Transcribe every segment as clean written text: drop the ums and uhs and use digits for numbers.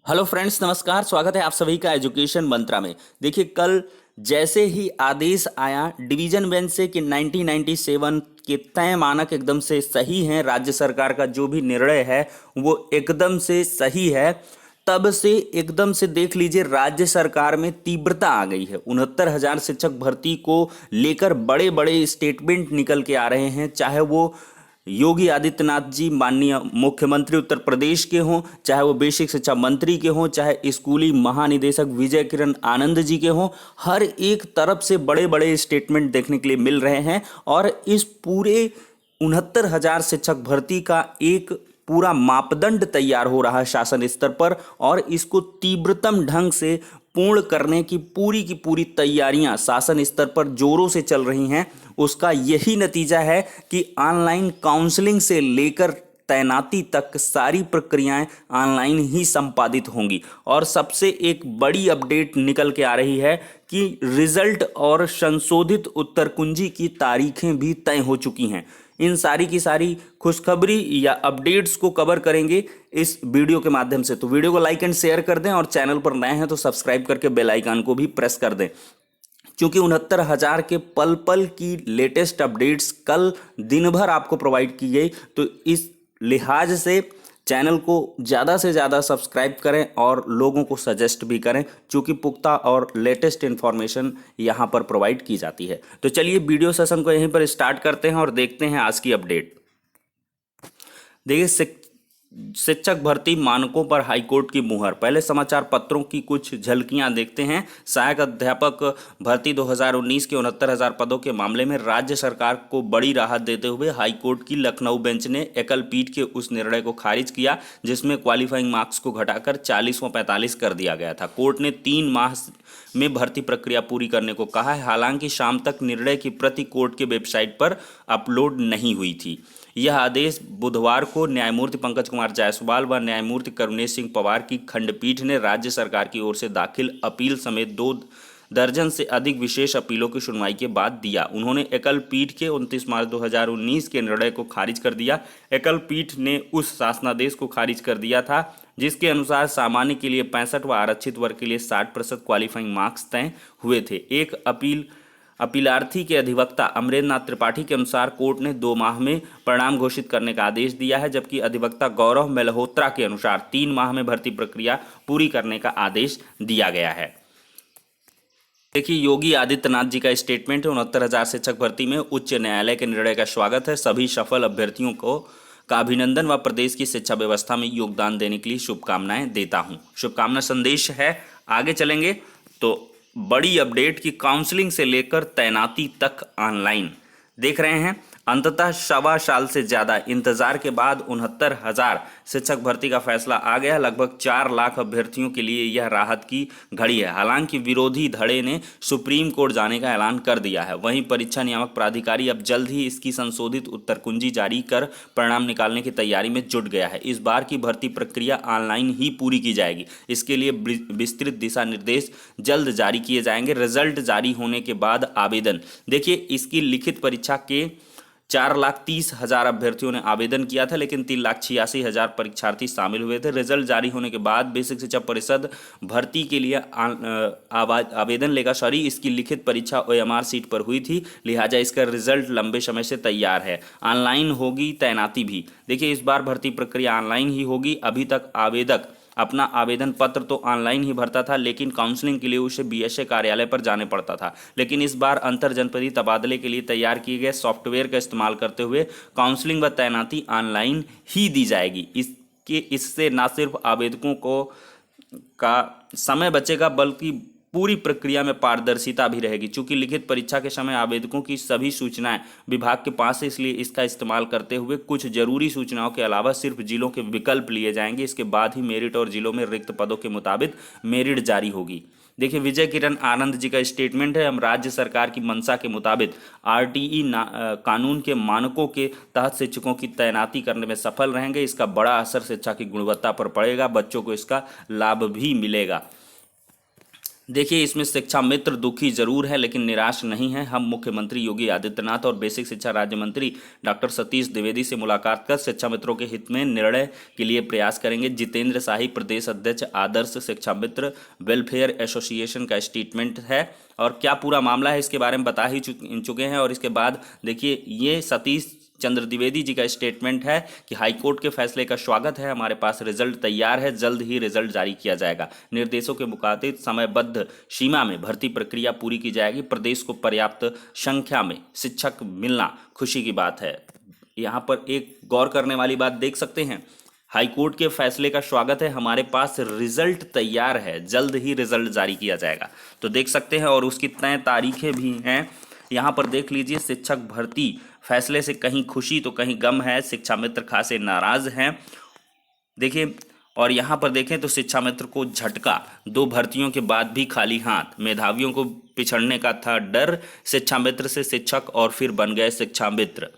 Hello friends, नमस्कार। स्वागत है आप सभी का एजुकेशन मंत्रा में। देखिए, कल जैसे ही आदेश आया डिवीजन बेंच से कि 1997 के तय मानक एकदम से सही हैं, राज्य सरकार का जो भी निर्णय है वो एकदम से सही है, तब से एकदम से देख लीजिए राज्य सरकार में तीव्रता आ गई है। 69,000 शिक्षक भर्ती को लेकर बड़े बड़े स्टेटमेंट निकल के आ रहे हैं, चाहे वो योगी आदित्यनाथ जी माननीय मुख्यमंत्री उत्तर प्रदेश के हों, चाहे वो बेसिक शिक्षा मंत्री के हों, चाहे स्कूली महानिदेशक विजय किरण आनंद जी के हों। हर एक तरफ से बड़े बड़े स्टेटमेंट देखने के लिए मिल रहे हैं और इस पूरे 69,000 शिक्षक भर्ती का एक पूरा मापदंड तैयार हो रहा है शासन स्तर पर, और इसको तीव्रतम ढंग से पूर्ण करने की पूरी तैयारियां शासन स्तर पर जोरों से चल रही हैं। उसका यही नतीजा है कि ऑनलाइन काउंसलिंग से लेकर तैनाती तक सारी प्रक्रियाएं ऑनलाइन ही संपादित होंगी। और सबसे एक बड़ी अपडेट निकल के आ रही है कि रिजल्ट और संशोधित उत्तर कुंजी की तारीखें भी तय हो चुकी हैं। इन सारी की सारी खुशखबरी या अपडेट्स को कवर करेंगे इस वीडियो के माध्यम से। तो वीडियो को लाइक एंड शेयर कर दें और चैनल पर नए हैं तो सब्सक्राइब करके बेल आइकन को भी प्रेस कर दें, क्योंकि 69,000 के पल पल की लेटेस्ट अपडेट्स कल दिन भर आपको प्रोवाइड की गई। तो इस लिहाज से चैनल को ज़्यादा से ज़्यादा सब्सक्राइब करें और लोगों को सजेस्ट भी करें, क्योंकि पुख्ता और लेटेस्ट इन्फॉर्मेशन यहाँ पर प्रोवाइड की जाती है। तो चलिए वीडियो सेशन को यहीं पर स्टार्ट करते हैं और देखते हैं आज की अपडेट। देखिए, शिक्षक भर्ती मानकों पर हाईकोर्ट की मुहर। पहले समाचार पत्रों की कुछ झलकियां देखते हैं। सहायक अध्यापक भर्ती 2019 के 69,000 पदों के मामले में राज्य सरकार को बड़ी राहत देते हुए हाईकोर्ट की लखनऊ बेंच ने एकल पीठ के उस निर्णय को खारिज किया जिसमें क्वालिफाइंग मार्क्स को घटाकर 40 व 45 कर दिया गया था। कोर्ट ने 3 माह में भर्ती प्रक्रिया पूरी करने को कहा है। हालांकि शाम तक निर्णय की प्रति कोर्ट के वेबसाइट पर अपलोड नहीं हुई थी। यह आदेश बुधवार को न्यायमूर्ति पंकज कुमार जायसवाल व न्यायमूर्ति करुणेश सिंह पवार की खंडपीठ ने राज्य सरकार की ओर से दाखिल अपील समेत 2 दर्जन से अधिक विशेष अपीलों की सुनवाई के बाद दिया। उन्होंने एकल पीठ के 29 मार्च 2019 के निर्णय को खारिज कर दिया। एकल पीठ ने उस शासनादेश को खारिज कर दिया था जिसके अनुसार सामान्य के लिए 65 व आरक्षित वर्ग के लिए 60% क्वालिफाइंग मार्क्स तय हुए थे। एक अपीलार्थी के अधिवक्ता अमरेंद्र नाथ त्रिपाठी के अनुसार कोर्ट ने 2 माह में परिणाम घोषित करने का आदेश दिया है, जबकि अधिवक्ता गौरव मल्होत्रा के अनुसार 3 माह में भर्ती प्रक्रिया पूरी करने का आदेश दिया गया है। देखिए, योगी आदित्यनाथ जी का स्टेटमेंट है। 69,000 शिक्षक भर्ती में उच्च न्यायालय के निर्णय का स्वागत है। सभी सफल अभ्यर्थियों को का अभिनंदन व प्रदेश की शिक्षा व्यवस्था में योगदान देने के लिए शुभकामनाएं देता हूं। शुभकामना संदेश है। आगे चलेंगे तो बड़ी अपडेट की काउंसलिंग से लेकर तैनाती तक ऑनलाइन देख रहे हैं। अंततः 1.25 साल से ज़्यादा इंतजार के बाद 69,000 शिक्षक भर्ती का फैसला आ गया। लगभग 4 लाख अभ्यर्थियों के लिए यह राहत की घड़ी है। हालांकि विरोधी धड़े ने सुप्रीम कोर्ट जाने का ऐलान कर दिया है। वहीं परीक्षा नियामक प्राधिकारी अब जल्द ही इसकी संशोधित उत्तर कुंजी जारी कर परिणाम निकालने की तैयारी में जुट गया है। इस बार की भर्ती प्रक्रिया ऑनलाइन ही पूरी की जाएगी। इसके लिए विस्तृत दिशा निर्देश जल्द जारी किए जाएंगे। रिजल्ट जारी होने के बाद आवेदन। देखिए, इसकी लिखित परीक्षा के 4,30,000 अभ्यर्थियों ने आवेदन किया था, लेकिन 3,86,000 परीक्षार्थी शामिल हुए थे। रिजल्ट जारी होने के बाद बेसिक शिक्षा परिषद भर्ती के लिए आवेदन लेगा। इसकी लिखित परीक्षा OMR सीट पर हुई थी, लिहाजा इसका रिजल्ट लंबे समय से तैयार है। ऑनलाइन होगी तैनाती भी। देखिए, इस बार भर्ती प्रक्रिया ऑनलाइन ही होगी। अभी तक आवेदक अपना आवेदन पत्र तो ऑनलाइन ही भरता था, लेकिन काउंसलिंग के लिए उसे BSA कार्यालय पर जाने पड़ता था। लेकिन इस बार अंतर जनपदीय तबादले के लिए तैयार किए गए सॉफ्टवेयर का इस्तेमाल करते हुए काउंसलिंग व तैनाती ऑनलाइन ही दी जाएगी। इससे न सिर्फ आवेदकों का समय बचेगा, बल्कि पूरी प्रक्रिया में पारदर्शिता भी रहेगी। चूंकि लिखित परीक्षा के समय आवेदकों की सभी सूचनाएं विभाग के पास है, इसलिए इसका इस्तेमाल करते हुए कुछ जरूरी सूचनाओं के अलावा सिर्फ जिलों के विकल्प लिए जाएंगे। इसके बाद ही मेरिट और जिलों में रिक्त पदों के मुताबिक मेरिट जारी होगी। देखिए, विजय किरण आनंद जी का स्टेटमेंट है। हम राज्य सरकार की मंशा के मुताबिक RTE कानून के मानकों के तहत शिक्षकों की तैनाती करने में सफल रहेंगे। इसका बड़ा असर शिक्षा की गुणवत्ता पर पड़ेगा। बच्चों को इसका लाभ भी मिलेगा। देखिए, इसमें शिक्षा मित्र दुखी जरूर है लेकिन निराश नहीं है। हम मुख्यमंत्री योगी आदित्यनाथ और बेसिक शिक्षा राज्य मंत्री डॉक्टर सतीश द्विवेदी से मुलाकात कर शिक्षा मित्रों के हित में निर्णय के लिए प्रयास करेंगे। जितेंद्र शाही, प्रदेश अध्यक्ष, आदर्श शिक्षा मित्र वेलफेयर एसोसिएशन का स्टेटमेंट है और क्या पूरा मामला है इसके बारे में बता ही चुके हैं। और इसके बाद देखिए, ये सतीश चंद्र द्विवेदी जी का स्टेटमेंट है कि हाईकोर्ट के फैसले का स्वागत है, हमारे पास रिजल्ट तैयार है, जल्द ही रिजल्ट जारी किया जाएगा। निर्देशों के मुताबिक समयबद्ध सीमा में भर्ती प्रक्रिया पूरी की जाएगी। प्रदेश को पर्याप्त संख्या में शिक्षक मिलना खुशी की बात है। यहाँ पर एक गौर करने वाली बात देख सकते हैं, हाईकोर्ट के फैसले का स्वागत है, हमारे पास रिजल्ट तैयार है, जल्द ही रिजल्ट जारी किया जाएगा। तो देख सकते हैं और उसकी तय तारीखें भी हैं। यहाँ पर देख लीजिए, शिक्षक भर्ती फैसले से कहीं खुशी तो कहीं गम है। शिक्षा मित्र खासे नाराज हैं। देखिए, और यहाँ पर देखें तो शिक्षा मित्र को झटका, 2 भर्तियों के बाद भी खाली हाथ। मेधावियों को पिछड़ने का था डर, शिक्षा मित्र से शिक्षक और फिर बन गए शिक्षा मित्र।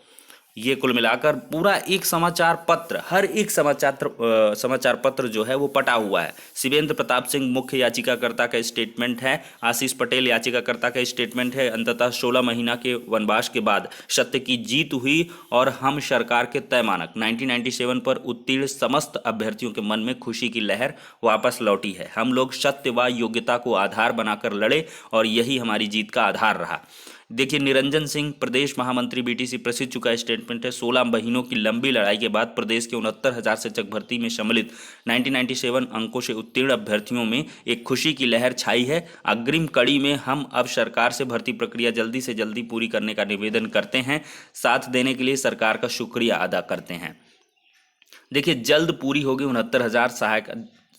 ये कुल मिलाकर पूरा एक समाचार पत्र, हर एक समाचार पत्र जो है वो पटा हुआ है। शिवेंद्र प्रताप सिंह मुख्य याचिकाकर्ता का स्टेटमेंट है, आशीष पटेल याचिकाकर्ता का स्टेटमेंट है। अंततः 16 महीना के वनवास के बाद सत्य की जीत हुई और हम सरकार के तय मानक 1997 पर उत्तीर्ण समस्त अभ्यर्थियों के मन में खुशी की लहर वापस लौटी है। हम लोग सत्य व योग्यता को आधार बनाकर लड़े और यही हमारी जीत का आधार रहा। देखिए, निरंजन सिंह प्रदेश महामंत्री बीटीसी प्रसिद्ध चुका स्टेटमेंट है। 16 महीनों की लंबी लड़ाई के बाद प्रदेश के 69,000 शिक्षक भर्ती में सम्मिलित 1997 अंकों से उत्तीर्ण अभ्यर्थियों में एक खुशी की लहर छाई है। अग्रिम कड़ी में हम अब सरकार से भर्ती प्रक्रिया जल्दी से जल्दी पूरी करने का निवेदन करते हैं। साथ देने के लिए सरकार का शुक्रिया अदा करते हैं। देखिए, जल्द पूरी होगी 69,000 सहायक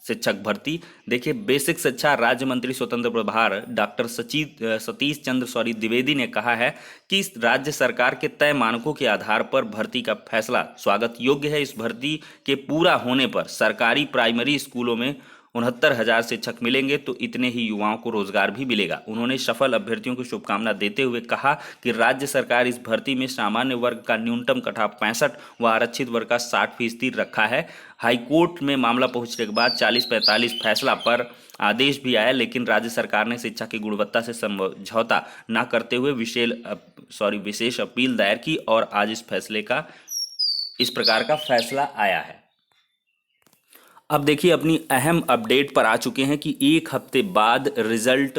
शिक्षक भर्ती। देखिए, बेसिक शिक्षा राज्य मंत्री स्वतंत्र प्रभार डॉक्टर सतीश चंद्र द्विवेदी ने कहा है कि राज्य सरकार के तय मानकों के आधार पर भर्ती का फैसला स्वागत योग्य है। इस भर्ती के पूरा होने पर सरकारी प्राइमरी स्कूलों में 69,000 शिक्षक मिलेंगे तो इतने ही युवाओं को रोजगार भी मिलेगा। उन्होंने सफल अभ्यर्थियों को शुभकामना देते हुए कहा कि राज्य सरकार इस भर्ती में सामान्य वर्ग का न्यूनतम कटाव 65 व आरक्षित वर्ग का 60% रखा है। हाईकोर्ट में मामला पहुंचने के बाद 40-45 फैसला पर आदेश भी आया, लेकिन राज्य सरकार ने शिक्षा की गुणवत्ता से समझौता न करते हुए विशेष अपील दायर की और आज इस प्रकार का फैसला आया है। अब देखिए, अपनी अहम अपडेट पर आ चुके हैं कि 1 हफ्ते बाद रिजल्ट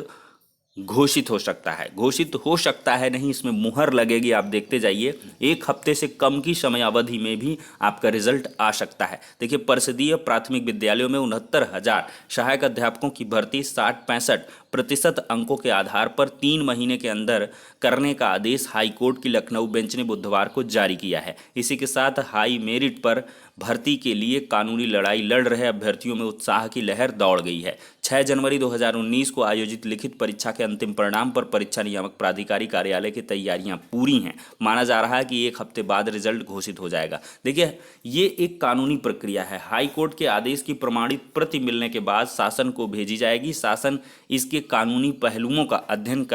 घोषित हो सकता है। घोषित हो सकता है नहीं, इसमें मुहर लगेगी। आप देखते जाइए, 1 हफ्ते से कम की समय अवधि में भी आपका रिजल्ट आ सकता है। देखिए, परिषदीय प्राथमिक विद्यालयों में 69,000 सहायक अध्यापकों की भर्ती 60-65% अंकों के आधार पर 3 महीने के अंदर करने का आदेश हाईकोर्ट की लखनऊ बेंच ने बुधवार को जारी किया है। इसी के साथ हाई मेरिट पर भर्ती के लिए कानूनी लड़ाई लड़ रहे अभ्यर्थियों में उत्साह की लहर दौड़ गई है। 6 जनवरी 2019 को आयोजित लिखित परीक्षा के अंतिम परिणाम पर परीक्षा नियामक प्राधिकारी कार्यालय की तैयारियां पूरी हैं। माना जा रहा है कि 1 हफ्ते बाद रिजल्ट घोषित हो जाएगा। देखिए, ये एक कानूनी प्रक्रिया है। हाईकोर्ट के आदेश की प्रमाणित प्रति मिलने के बाद शासन को भेजी जाएगी। शासन इसके कानूनी पहलुओं का अध्ययन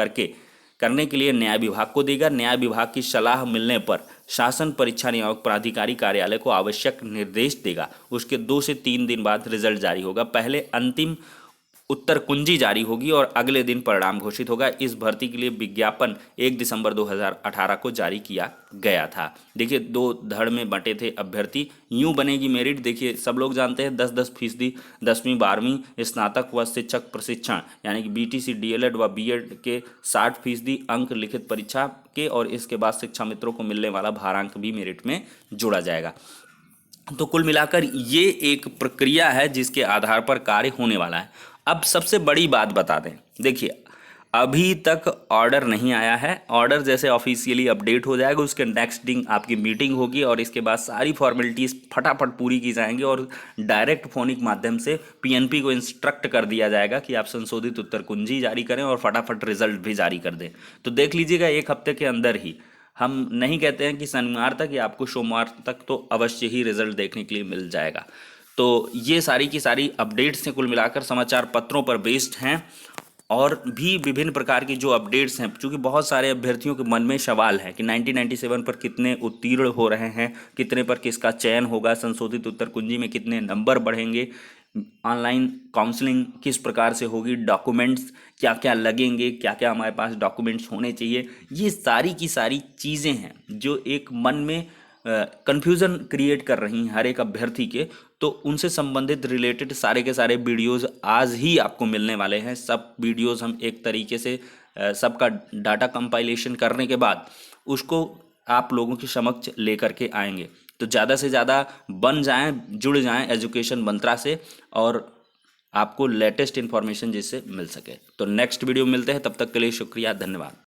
करने के लिए न्याय विभाग को देगा। न्याय विभाग की सलाह मिलने पर शासन परीक्षा नियामक प्राधिकारी कार्यालय को आवश्यक निर्देश देगा। उसके 2 से 3 दिन बाद रिजल्ट जारी होगा। पहले अंतिम उत्तर कुंजी जारी होगी और अगले दिन परिणाम घोषित होगा। इस भर्ती के लिए विज्ञापन 1 दिसंबर 2018 को जारी किया गया था। देखिए, 2 धड़ में बंटे थे अभ्यर्थी। यूं बनेगी मेरिट। देखिए, सब लोग जानते हैं 10-10% 10वीं 12वीं स्नातक व शिक्षक प्रशिक्षण यानी कि बीटीसी डीएलएड व बीएड के 60% अंक लिखित परीक्षा के और इसके बाद शिक्षा मित्रों को मिलने वाला भारांक भी मेरिट में जोड़ा जाएगा। तो कुल मिलाकर ये एक प्रक्रिया है जिसके आधार पर कार्य होने वाला है। अब सबसे बड़ी बात बता दें, देखिए, अभी तक ऑर्डर नहीं आया है। ऑर्डर जैसे ऑफिशियली अपडेट हो जाएगा उसके नेक्स्ट दिन आपकी मीटिंग होगी और इसके बाद सारी फॉर्मेलिटीज़ फटाफट पूरी की जाएंगी और डायरेक्ट फोनिक माध्यम से पीएनपी को इंस्ट्रक्ट कर दिया जाएगा कि आप संशोधित उत्तर कुंजी जारी करें और फटाफट रिजल्ट भी जारी कर दें। तो देख लीजिएगा, 1 हफ्ते के अंदर ही, हम नहीं कहते हैं कि शनिवार तक या आपको सोमवार तक तो अवश्य ही रिजल्ट देखने के लिए मिल जाएगा। तो ये सारी की सारी अपडेट्स हैं, कुल मिलाकर समाचार पत्रों पर बेस्ड हैं और भी विभिन्न प्रकार की जो अपडेट्स हैं, क्योंकि बहुत सारे अभ्यर्थियों के मन में सवाल है कि 1997 पर कितने उत्तीर्ण हो रहे हैं, कितने पर किसका चयन होगा, संशोधित उत्तर कुंजी में कितने नंबर बढ़ेंगे, ऑनलाइन काउंसलिंग किस प्रकार से होगी, डॉक्यूमेंट्स क्या क्या लगेंगे, क्या क्या हमारे पास डॉक्यूमेंट्स होने चाहिए, ये सारी की सारी चीज़ें हैं जो एक मन में कन्फ्यूज़न क्रिएट कर रही हैं हर एक अभ्यर्थी के। तो उनसे संबंधित रिलेटेड सारे के सारे वीडियोज़ आज ही आपको मिलने वाले हैं। सब वीडियोज़ हम एक तरीके से सबका डाटा कंपाइलेशन करने के बाद उसको आप लोगों के समक्ष लेकर के आएंगे। तो ज़्यादा से ज़्यादा बन जाएं, जुड़ जाएं एजुकेशन मंत्रा से, और आपको लेटेस्ट इन्फॉर्मेशन जिससे मिल सके। तो नेक्स्ट वीडियो मिलते हैं, तब तक के लिए शुक्रिया, धन्यवाद।